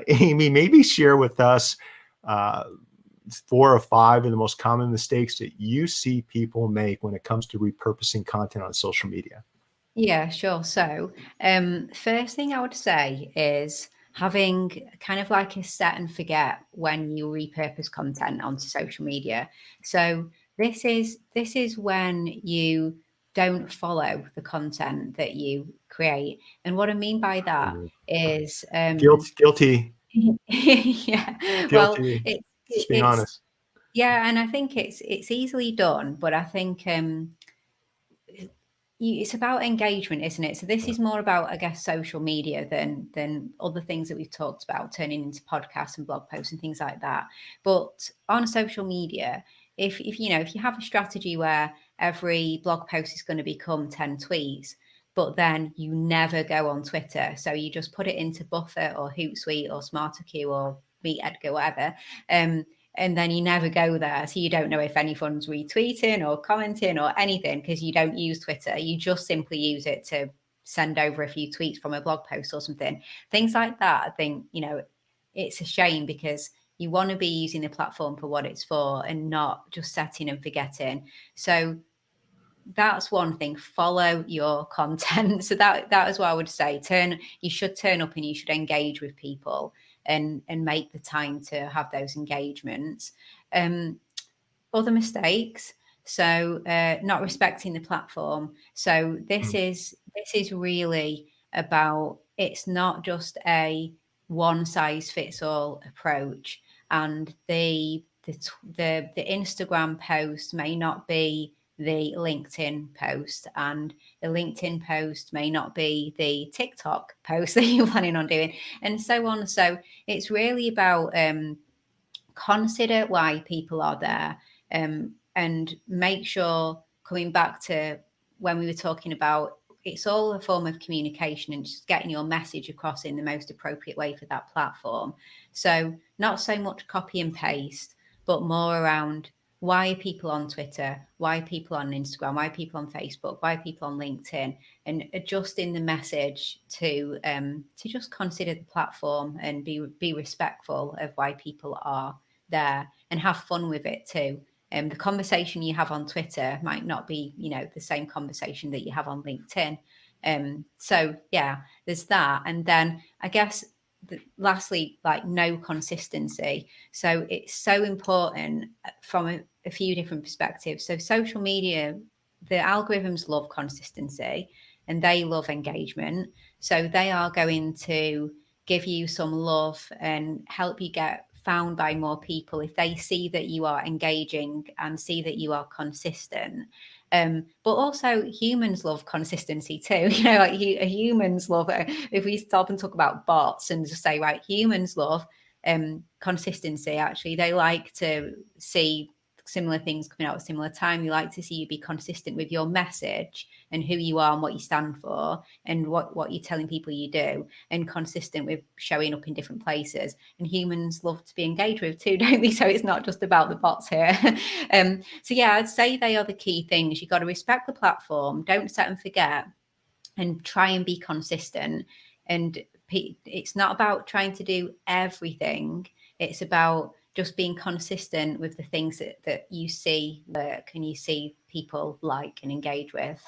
Amy, maybe share with us 4 or 5 of the most common mistakes that you see people make when it comes to repurposing content on social media. Yeah, sure. So, first thing I would say is having kind of like a set and forget when you repurpose content onto social media. So this is when you don't follow the content that you create. And what I mean by that is, Guilty, yeah, well, guilty. Just being it's honest. yeah, and I think it's easily done, but I think it's about engagement, isn't it? So this is more about, I guess, social media than other things that we've talked about, turning into podcasts and blog posts and things like that. But on social media, if you have a strategy where every blog post is going to become 10 tweets, but then you never go on Twitter, so you just put it into Buffer or Hootsuite or SmarterQ or Meet Edgar, whatever, and then you never go there. So you don't know if anyone's retweeting or commenting or anything because you don't use Twitter. You just simply use it to send over a few tweets from a blog post or something. Things like that, I think, it's a shame because you want to be using the platform for what it's for and not just setting and forgetting. So that's one thing. Follow your content. So that is what I would say. You should turn up and you should engage with people and make the time to have those engagements. Other mistakes. So not respecting the platform. So this is really about, it's not just a one size fits all approach, and the Instagram post may not be the LinkedIn post, and the LinkedIn post may not be the TikTok post that you're planning on doing, and so on. So it's really about consider why people are there, and make sure, coming back to when we were talking about, it's all a form of communication and just getting your message across in the most appropriate way for that platform. So not so much copy and paste, but more around, why are people on Twitter? Why are people on Instagram? Why are people on Facebook? Why are people on LinkedIn? And adjusting the message to just consider the platform and be respectful of why people are there, and have fun with it too. The conversation you have on Twitter might not be, the same conversation that you have on LinkedIn. So yeah, there's that. And then I guess lastly, like, no consistency. So it's so important from a few different perspectives. So social media, the algorithms love consistency and they love engagement. So they are going to give you some love and help you get found by more people if they see that you are engaging and see that you are consistent. But also humans love consistency too. Like humans love it. If we stop and talk about bots and just say, right, humans love consistency. Actually, they like to see similar things coming out at a similar time. You like to see you be consistent with your message and who you are and what you stand for and what you're telling people you do, and consistent with showing up in different places. And humans love to be engaged with too, don't they? So it's not just about the bots here. So yeah, I'd say they are the key things. You've got to respect the platform, don't set and forget, and try and be consistent. And it's not about trying to do everything. It's about just being consistent with the things that you see work and you see people like and engage with.